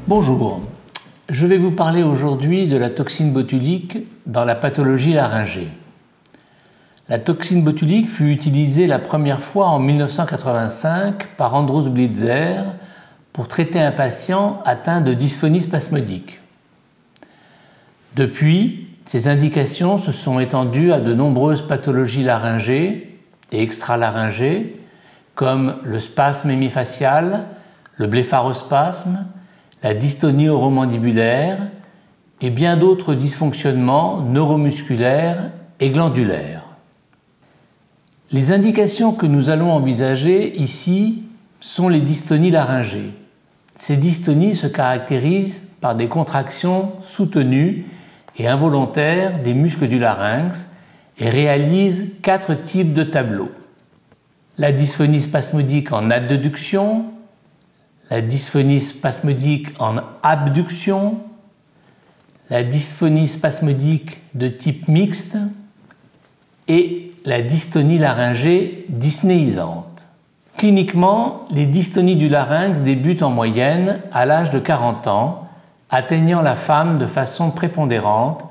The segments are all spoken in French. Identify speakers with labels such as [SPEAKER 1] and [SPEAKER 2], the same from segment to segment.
[SPEAKER 1] Bonjour, je vais vous parler aujourd'hui de la toxine botulique dans la pathologie laryngée. La toxine botulique fut utilisée la première fois en 1985 par Andrus Blitzer pour traiter un patient atteint de dysphonie spasmodique. Depuis, ces indications se sont étendues à de nombreuses pathologies laryngées et extralaryngées comme le spasme hémifacial, le blépharospasme, la dystonie oromandibulaire et bien d'autres dysfonctionnements neuromusculaires et glandulaires. Les indications que nous allons envisager ici sont les dystonies laryngées. Ces dystonies se caractérisent par des contractions soutenues et involontaires des muscles du larynx et réalisent 4 types de tableaux. La dysphonie spasmodique en adduction, la dysphonie spasmodique en abduction, la dysphonie spasmodique de type mixte et la dystonie laryngée dyspnéisante. Cliniquement, les dystonies du larynx débutent en moyenne à l'âge de 40 ans, atteignant la femme de façon prépondérante,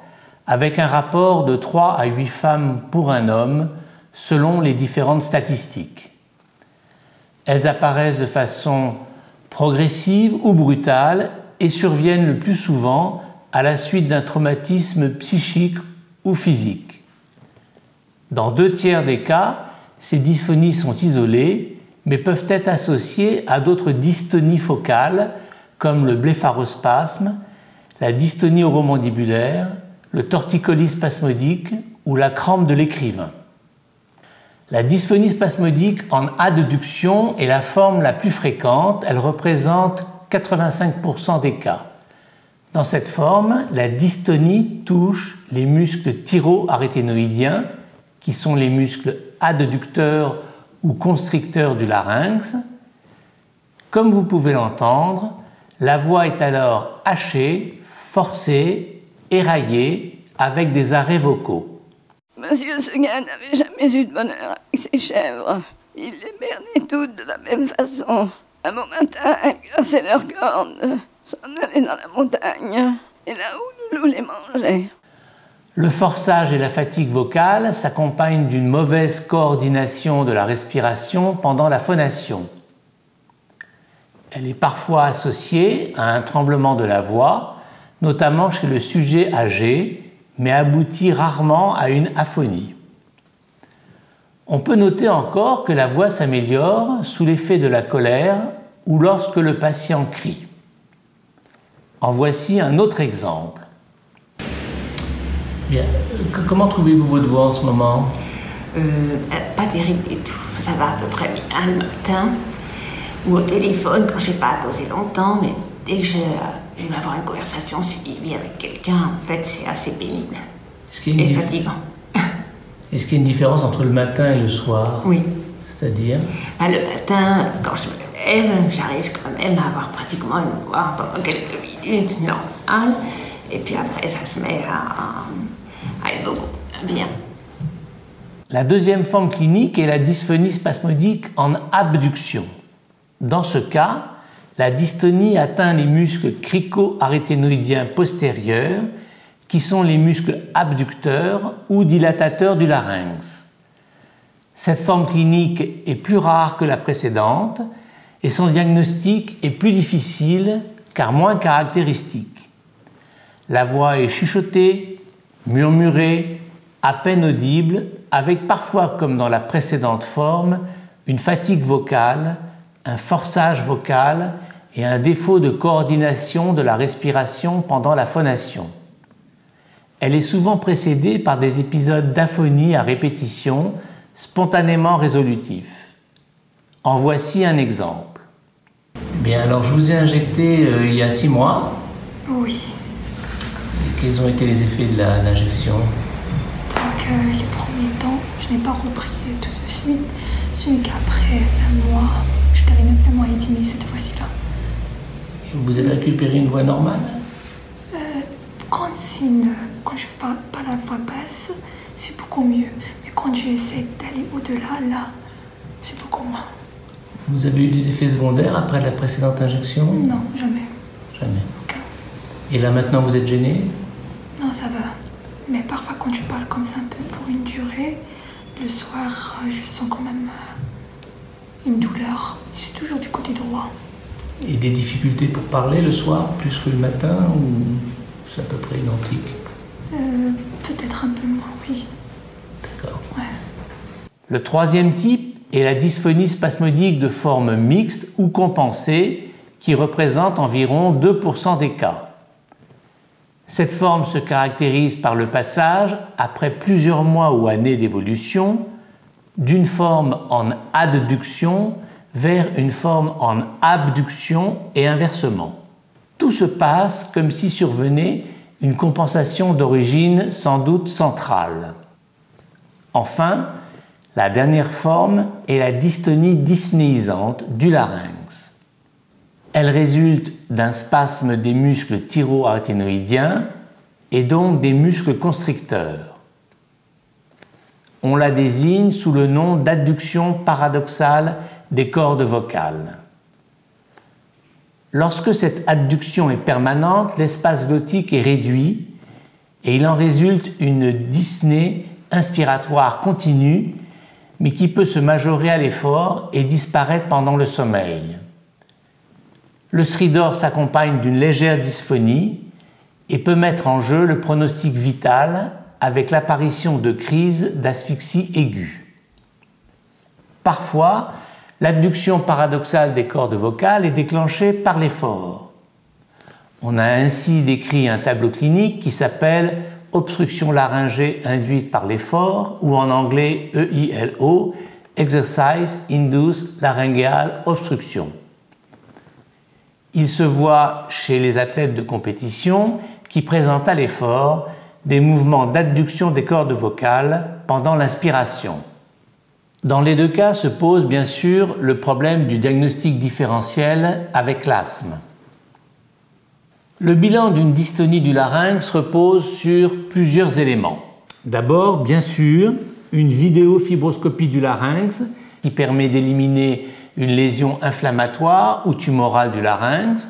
[SPEAKER 1] avec un rapport de 3 à 8 femmes pour un homme, selon les différentes statistiques. Elles apparaissent de façon progressive ou brutale et surviennent le plus souvent à la suite d'un traumatisme psychique ou physique. Dans 2 tiers des cas, ces dysphonies sont isolées, mais peuvent être associées à d'autres dystonies focales, comme le blépharospasme, la dystonie oromandibulaire, le torticolis spasmodique ou la crampe de l'écrivain. La dysphonie spasmodique en adduction est la forme la plus fréquente, elle représente 85% des cas. Dans cette forme, la dystonie touche les muscles thyro-aryténoïdiens, qui sont les muscles adducteurs ou constricteurs du larynx. Comme vous pouvez l'entendre, la voix est alors hachée, forcée, éraillée, avec des arrêts vocaux.
[SPEAKER 2] Monsieur Seguin n'avait jamais eu de bonheur avec ses chèvres. Il les bernait toutes de la même façon. Un bon matin, elles cassaient leurs cornes, s'en allaient dans la montagne, et là où Loulou les mangeait.
[SPEAKER 1] Le forçage et la fatigue vocale s'accompagnent d'une mauvaise coordination de la respiration pendant la phonation. Elle est parfois associée à un tremblement de la voix, notamment chez le sujet âgé, mais aboutit rarement à une aphonie. On peut noter encore que la voix s'améliore sous l'effet de la colère ou lorsque le patient crie. En voici un autre exemple. Bien, comment trouvez-vous votre voix en ce moment?
[SPEAKER 3] Pas terrible du tout, ça va à peu près bien le matin, ou au téléphone quand je n'ai pas causé longtemps, mais dès que je vais avoir une conversation suivie avec quelqu'un, en fait, c'est assez pénible et fatigant.
[SPEAKER 1] Est-ce qu'il y a une différence entre le matin et le soir?
[SPEAKER 3] Oui.
[SPEAKER 1] C'est-à-dire?
[SPEAKER 3] Le matin, quand je me lève, j'arrive quand même à avoir pratiquement une voix pendant quelques minutes normale, et puis après, ça se met à être beaucoup bien.
[SPEAKER 1] La deuxième forme clinique est la dysphonie spasmodique en abduction. Dans ce cas, la dystonie atteint les muscles crico-aryténoïdiens postérieurs, qui sont les muscles abducteurs ou dilatateurs du larynx. Cette forme clinique est plus rare que la précédente et son diagnostic est plus difficile car moins caractéristique. La voix est chuchotée, murmurée, à peine audible, avec parfois, comme dans la précédente forme, une fatigue vocale, un forçage vocal et un défaut de coordination de la respiration pendant la phonation. Elle est souvent précédée par des épisodes d'aphonie à répétition, spontanément résolutifs. En voici un exemple. Bien, alors je vous ai injecté il y a 6 mois.
[SPEAKER 4] Oui.
[SPEAKER 1] Et quels ont été les effets de l'injection?
[SPEAKER 4] Donc les premiers temps, je n'ai pas repris tout de suite. Ce n'est qu'après un mois, je dirais même un mois et demi cette fois-ci-là.
[SPEAKER 1] Vous avez récupéré une voix normale?
[SPEAKER 4] Quand je parle pas la voix basse, c'est beaucoup mieux. Mais quand j'essaie d'aller au-delà, là, c'est beaucoup moins.
[SPEAKER 1] Vous avez eu des effets secondaires après la précédente injection?
[SPEAKER 4] Non, jamais.
[SPEAKER 1] Jamais.
[SPEAKER 4] Aucun.
[SPEAKER 1] Et là maintenant vous êtes gêné?
[SPEAKER 4] Non, ça va. Mais parfois quand je parle comme ça un peu pour une durée, le soir, je sens quand même une douleur. C'est toujours du côté droit.
[SPEAKER 1] Et des difficultés pour parler le soir plus que le matin ou c'est à peu près identique?
[SPEAKER 4] Peut-être un peu moins, oui.
[SPEAKER 1] D'accord.
[SPEAKER 4] Ouais.
[SPEAKER 1] Le troisième type est la dysphonie spasmodique de forme mixte ou compensée qui représente environ 2% des cas. Cette forme se caractérise par le passage, après plusieurs mois ou années d'évolution, d'une forme en adduction vers une forme en abduction et inversement. Tout se passe comme si survenait une compensation d'origine sans doute centrale. Enfin, la dernière forme est la dystonie dyspnéisante du larynx. Elle résulte d'un spasme des muscles thyroarythénoïdiens et donc des muscles constricteurs. On la désigne sous le nom d'adduction paradoxale des cordes vocales. Lorsque cette adduction est permanente, l'espace glottique est réduit et il en résulte une dyspnée inspiratoire continue, mais qui peut se majorer à l'effort et disparaître pendant le sommeil. Le stridor s'accompagne d'une légère dysphonie et peut mettre en jeu le pronostic vital avec l'apparition de crises d'asphyxie aiguë. Parfois, l'adduction paradoxale des cordes vocales est déclenchée par l'effort. On a ainsi décrit un tableau clinique qui s'appelle obstruction laryngée induite par l'effort ou en anglais EILO, Exercise Induced Laryngeal Obstruction. Il se voit chez les athlètes de compétition qui présentent à l'effort des mouvements d'adduction des cordes vocales pendant l'inspiration. Dans les deux cas se pose bien sûr le problème du diagnostic différentiel avec l'asthme. Le bilan d'une dystonie du larynx repose sur plusieurs éléments. D'abord, bien sûr, une vidéofibroscopie du larynx qui permet d'éliminer une lésion inflammatoire ou tumorale du larynx.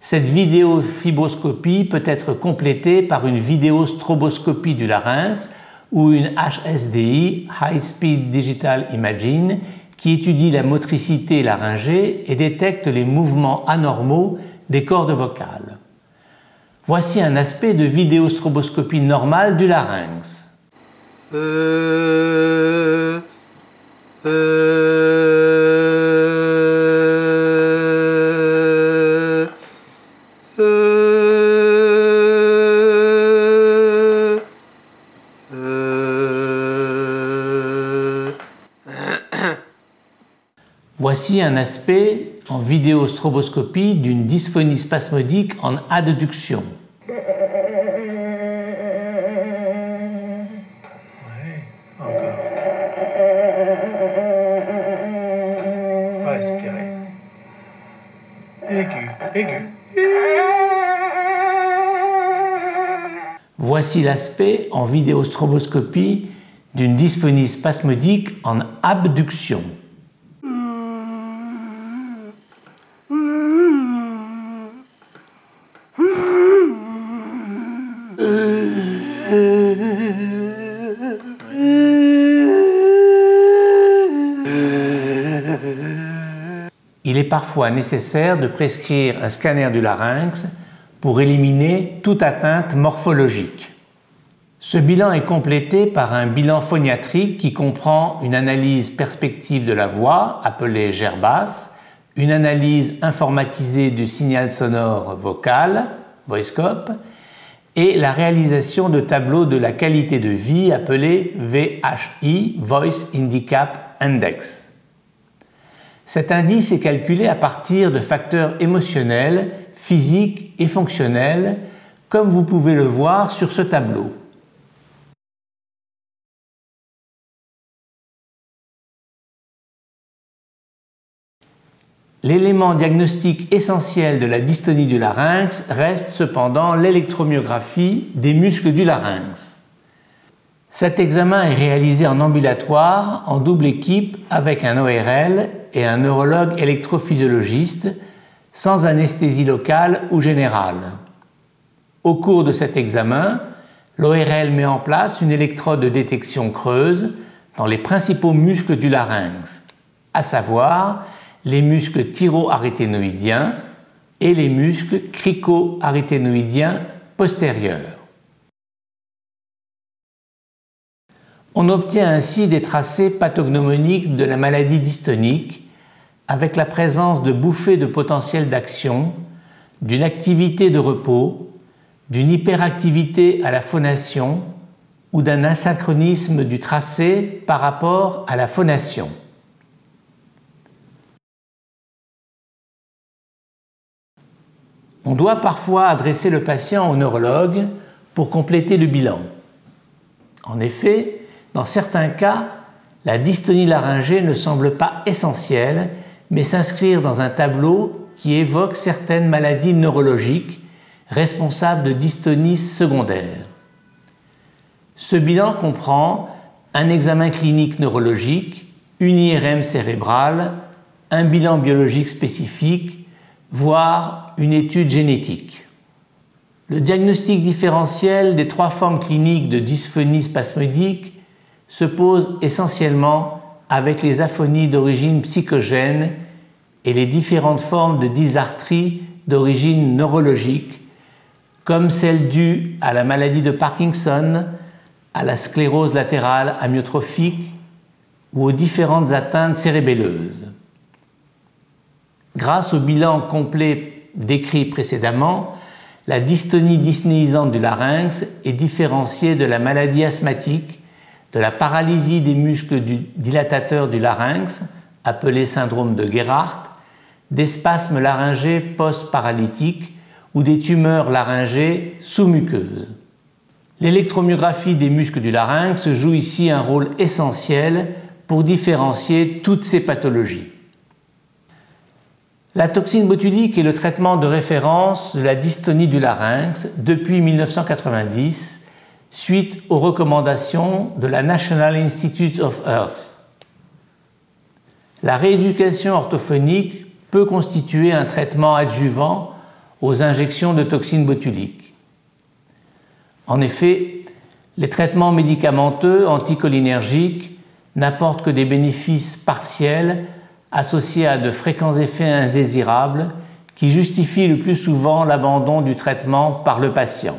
[SPEAKER 1] Cette vidéofibroscopie peut être complétée par une vidéostroboscopie du larynx ou une HSDI, High Speed Digital Imaging, qui étudie la motricité laryngée et détecte les mouvements anormaux des cordes vocales. Voici un aspect de vidéostroboscopie normale du larynx. Voici un aspect en vidéostroboscopie d'une dysphonie spasmodique en adduction.
[SPEAKER 5] Respirer. Aigu.
[SPEAKER 1] Voici l'aspect en vidéostroboscopie d'une dysphonie spasmodique en abduction. Il est parfois nécessaire de prescrire un scanner du larynx pour éliminer toute atteinte morphologique. Ce bilan est complété par un bilan phoniatrique qui comprend une analyse perspective de la voix, appelée GERBAS, une analyse informatisée du signal sonore vocal, VoiceScope, et la réalisation de tableaux de la qualité de vie appelés VHI, Voice Handicap Index. Cet indice est calculé à partir de facteurs émotionnels, physiques et fonctionnels, comme vous pouvez le voir sur ce tableau. L'élément diagnostique essentiel de la dystonie du larynx reste cependant l'électromyographie des muscles du larynx. Cet examen est réalisé en ambulatoire, en double équipe, avec un ORL et un neurologue électrophysiologiste, sans anesthésie locale ou générale. Au cours de cet examen, l'ORL met en place une électrode de détection creuse dans les principaux muscles du larynx, à savoir les muscles thyroarythénoïdiens et les muscles cricoarythénoïdiens postérieurs. On obtient ainsi des tracés pathognomoniques de la maladie dystonique avec la présence de bouffées de potentiel d'action, d'une activité de repos, d'une hyperactivité à la phonation ou d'un asynchronisme du tracé par rapport à la phonation. On doit parfois adresser le patient au neurologue pour compléter le bilan. En effet, dans certains cas, la dystonie laryngée ne semble pas essentielle, mais s'inscrire dans un tableau qui évoque certaines maladies neurologiques responsables de dystonies secondaires. Ce bilan comprend un examen clinique neurologique, une IRM cérébrale, un bilan biologique spécifique, voire une étude génétique. Le diagnostic différentiel des 3 formes cliniques de dysphonie spasmodique se pose essentiellement avec les aphonies d'origine psychogène et les différentes formes de dysarthrie d'origine neurologique, comme celle due à la maladie de Parkinson, à la sclérose latérale amyotrophique ou aux différentes atteintes cérébelleuses. Grâce au bilan complet décrit précédemment, la dystonie dyspnéisante du larynx est différenciée de la maladie asthmatique, de la paralysie des muscles dilatateurs du larynx, appelé syndrome de Gerhardt, des spasmes laryngés post-paralytiques ou des tumeurs laryngées sous-muqueuses. L'électromyographie des muscles du larynx joue ici un rôle essentiel pour différencier toutes ces pathologies. La toxine botulique est le traitement de référence de la dystonie du larynx depuis 1990, suite aux recommandations de la National Institutes of Health. La rééducation orthophonique peut constituer un traitement adjuvant aux injections de toxines botuliques. En effet, les traitements médicamenteux anticholinergiques n'apportent que des bénéfices partiels associés à de fréquents effets indésirables qui justifient le plus souvent l'abandon du traitement par le patient.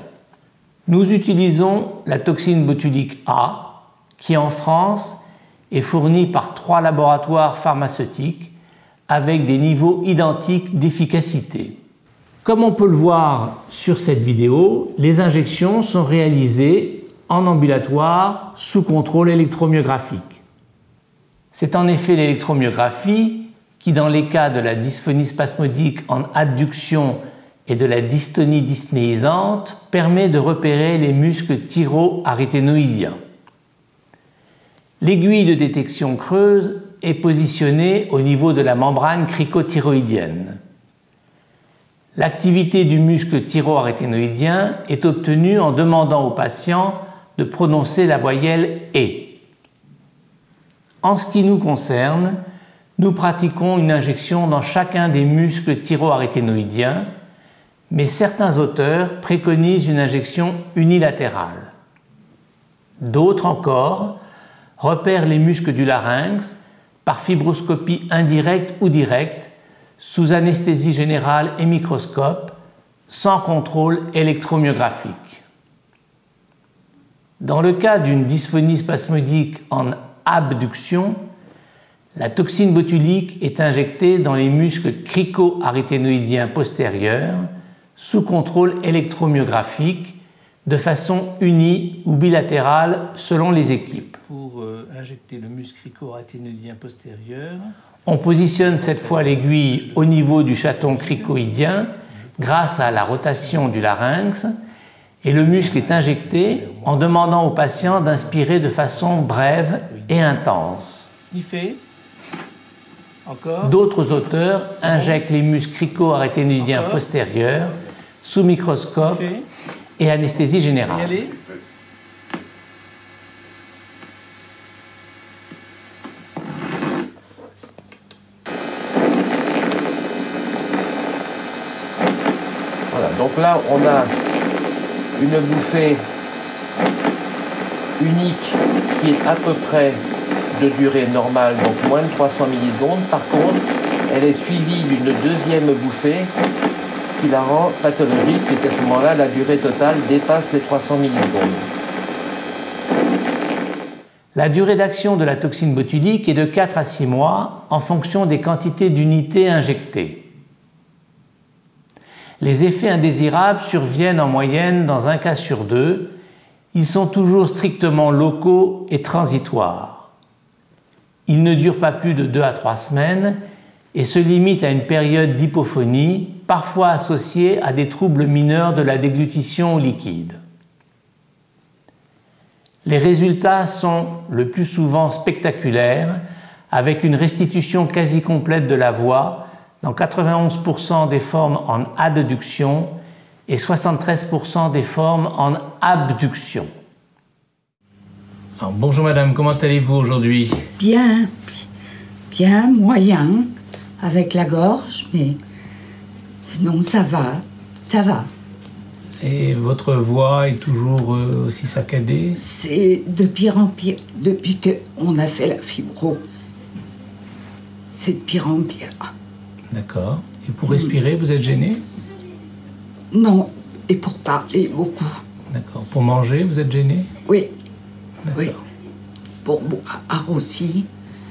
[SPEAKER 1] Nous utilisons la toxine botulique A, qui en France est fournie par 3 laboratoires pharmaceutiques avec des niveaux identiques d'efficacité. Comme on peut le voir sur cette vidéo, les injections sont réalisées en ambulatoire sous contrôle électromyographique. C'est en effet l'électromyographie qui, dans les cas de la dysphonie spasmodique en adduction et de la dystonie dyspnéisante, permet de repérer les muscles thyroarythénoïdiens. L'aiguille de détection creuse est positionnée au niveau de la membrane cricothyroïdienne. L'activité du muscle thyroarythénoïdien est obtenue en demandant au patient de prononcer la voyelle « E ». En ce qui nous concerne, nous pratiquons une injection dans chacun des muscles thyroarythénoïdiens, mais certains auteurs préconisent une injection unilatérale. D'autres encore repèrent les muscles du larynx par fibroscopie indirecte ou directe, sous anesthésie générale et microscope, sans contrôle électromyographique. Dans le cas d'une dysphonie spasmodique en abduction, la toxine botulique est injectée dans les muscles cricoarythénoïdiens postérieurs sous contrôle électromyographique de façon unie ou bilatérale selon les équipes. Pour injecter le muscle cricoarythénoïdien postérieur, on positionne cette fois l'aiguille au niveau du chaton cricoïdien grâce à la rotation du larynx et le muscle est injecté en demandant au patient d'inspirer de façon brève et intense. Sniffer. D'autres auteurs injectent les muscles crico-aryténoïdiens postérieurs sous microscope et anesthésie générale.
[SPEAKER 5] Voilà, donc là on a une bouffée unique qui est à peu près de durée normale, donc moins de 300 millisecondes. Par contre, elle est suivie d'une deuxième bouffée qui la rend pathologique, puisqu'à ce moment-là, la durée totale dépasse les 300 millisecondes.
[SPEAKER 1] La durée d'action de la toxine botulique est de 4 à 6 mois en fonction des quantités d'unités injectées. Les effets indésirables surviennent en moyenne dans un cas sur 2. Ils sont toujours strictement locaux et transitoires. Ils ne durent pas plus de 2 à 3 semaines et se limitent à une période d'hypophonie, parfois associée à des troubles mineurs de la déglutition au liquide. Les résultats sont le plus souvent spectaculaires, avec une restitution quasi complète de la voix dans 91% des formes en adduction et 73% des formes en abduction. Alors, bonjour madame, comment allez-vous aujourd'hui?
[SPEAKER 6] Bien, bien, moyen, avec la gorge, mais sinon ça va, ça va.
[SPEAKER 1] Et votre voix est toujours aussi saccadée?
[SPEAKER 6] C'est de pire en pire, depuis qu'on a fait la fibro. C'est de pire en pire.
[SPEAKER 1] D'accord. Et pour respirer, vous êtes gêné?
[SPEAKER 6] Non, et pour parler, beaucoup.
[SPEAKER 1] D'accord. Pour manger, vous êtes gêné?
[SPEAKER 6] Oui, oui. Pour boire aussi.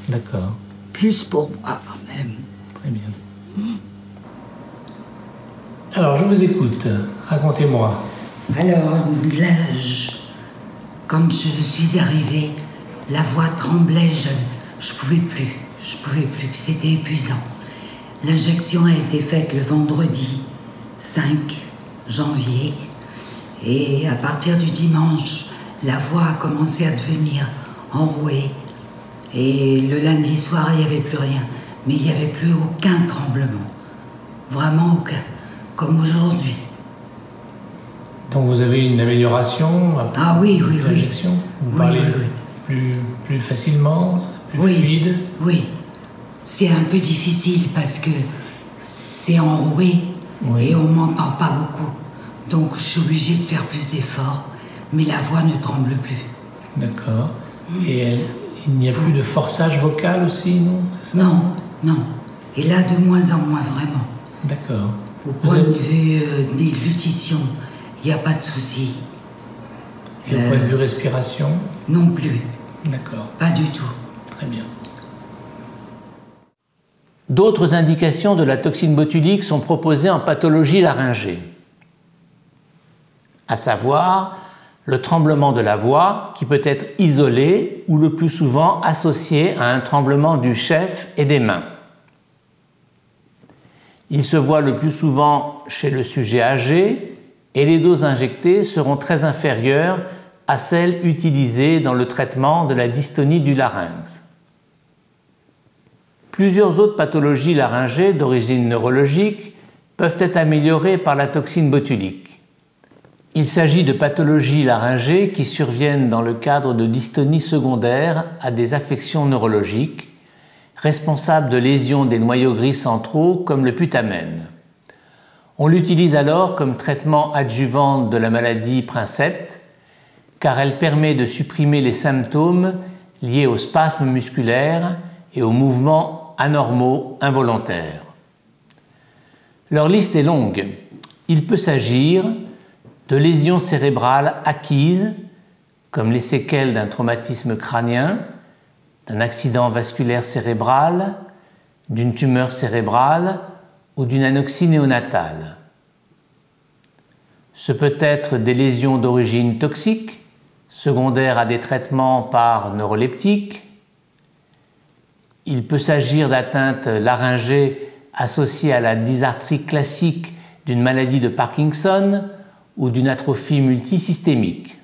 [SPEAKER 1] D'accord.
[SPEAKER 6] Plus pour boire même.
[SPEAKER 1] Très bien. Alors, je vous écoute. Racontez-moi.
[SPEAKER 6] Alors, là, quand je suis arrivée, la voix tremblait, je pouvais plus. Je pouvais plus, c'était épuisant. L'injection a été faite le vendredi 5 janvier. Et à partir du dimanche, la voix a commencé à devenir enrouée. Et le lundi soir, il n'y avait plus rien. Mais il n'y avait plus aucun tremblement. Vraiment aucun. Comme aujourd'hui.
[SPEAKER 1] Donc vous avez une amélioration après l'injection? Vous parlez plus facilement, plus fluide?
[SPEAKER 6] Oui. C'est un peu difficile parce que c'est enroué et on m'entend pas beaucoup. Donc je suis obligée de faire plus d'efforts. Mais la voix ne tremble plus.
[SPEAKER 1] D'accord. Et il n'y a plus de forçage vocal aussi, non? C'est ça?
[SPEAKER 6] Non, non. Et là, de moins en moins, vraiment.
[SPEAKER 1] D'accord.
[SPEAKER 6] Au point de vue déglutition, il n'y a pas de souci.
[SPEAKER 1] Et au point de vue respiration?
[SPEAKER 6] Non plus.
[SPEAKER 1] D'accord.
[SPEAKER 6] Pas du tout.
[SPEAKER 1] Très bien. D'autres indications de la toxine botulique sont proposées en pathologie laryngée, à savoir le tremblement de la voix qui peut être isolé ou le plus souvent associé à un tremblement du chef et des mains. Il se voit le plus souvent chez le sujet âgé et les doses injectées seront très inférieures à celles utilisées dans le traitement de la dystonie du larynx. Plusieurs autres pathologies laryngées d'origine neurologique peuvent être améliorées par la toxine botulique. Il s'agit de pathologies laryngées qui surviennent dans le cadre de dystonies secondaires à des affections neurologiques, responsables de lésions des noyaux gris centraux comme le putamen. On l'utilise alors comme traitement adjuvant de la maladie Princeps, car elle permet de supprimer les symptômes liés aux spasmes musculaires et aux mouvements anormaux involontaires. Leur liste est longue. Il peut s'agir de lésions cérébrales acquises, comme les séquelles d'un traumatisme crânien, d'un accident vasculaire cérébral, d'une tumeur cérébrale ou d'une anoxie néonatale. Ce peut être des lésions d'origine toxique, secondaires à des traitements par neuroleptiques. Il peut s'agir d'atteintes laryngées associées à la dysarthrie classique d'une maladie de Parkinson ou d'une atrophie multisystémique.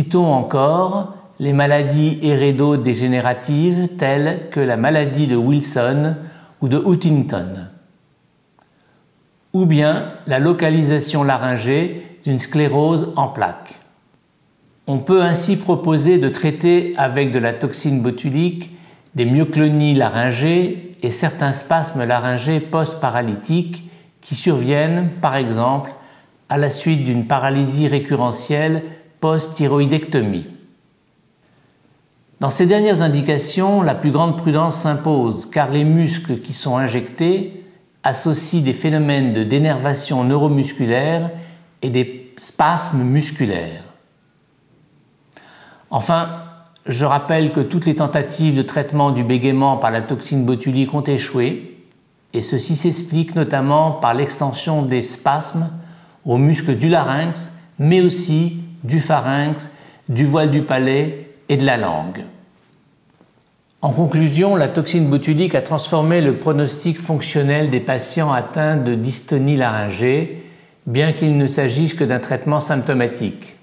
[SPEAKER 1] Citons encore les maladies hérédodégénératives telles que la maladie de Wilson ou de Huntington, ou bien la localisation laryngée d'une sclérose en plaques. On peut ainsi proposer de traiter avec de la toxine botulique des myoclonies laryngées et certains spasmes laryngés post-paralytiques qui surviennent, par exemple, à la suite d'une paralysie récurrentielle post-thyroïdectomie. Dans ces dernières indications, la plus grande prudence s'impose car les muscles qui sont injectés associent des phénomènes de dénervation neuromusculaire et des spasmes musculaires. Enfin, je rappelle que toutes les tentatives de traitement du bégaiement par la toxine botulique ont échoué, et ceci s'explique notamment par l'extension des spasmes aux muscles du larynx, mais aussi du pharynx, du voile du palais et de la langue. En conclusion, la toxine botulique a transformé le pronostic fonctionnel des patients atteints de dystonie laryngée, bien qu'il ne s'agisse que d'un traitement symptomatique.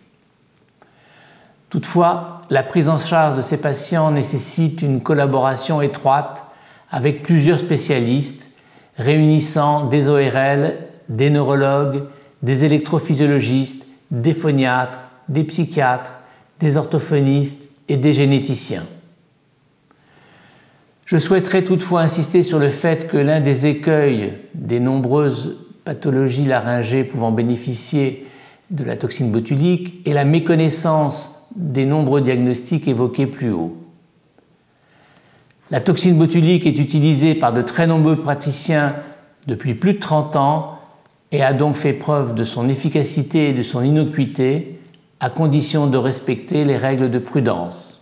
[SPEAKER 1] Toutefois, la prise en charge de ces patients nécessite une collaboration étroite avec plusieurs spécialistes réunissant des ORL, des neurologues, des électrophysiologistes, des phoniatres, des psychiatres, des orthophonistes et des généticiens. Je souhaiterais toutefois insister sur le fait que l'un des écueils des nombreuses pathologies laryngées pouvant bénéficier de la toxine botulique est la méconnaissance des nombreux diagnostics évoqués plus haut. La toxine botulique est utilisée par de très nombreux praticiens depuis plus de 30 ans et a donc fait preuve de son efficacité et de son innocuité à condition de respecter les règles de prudence.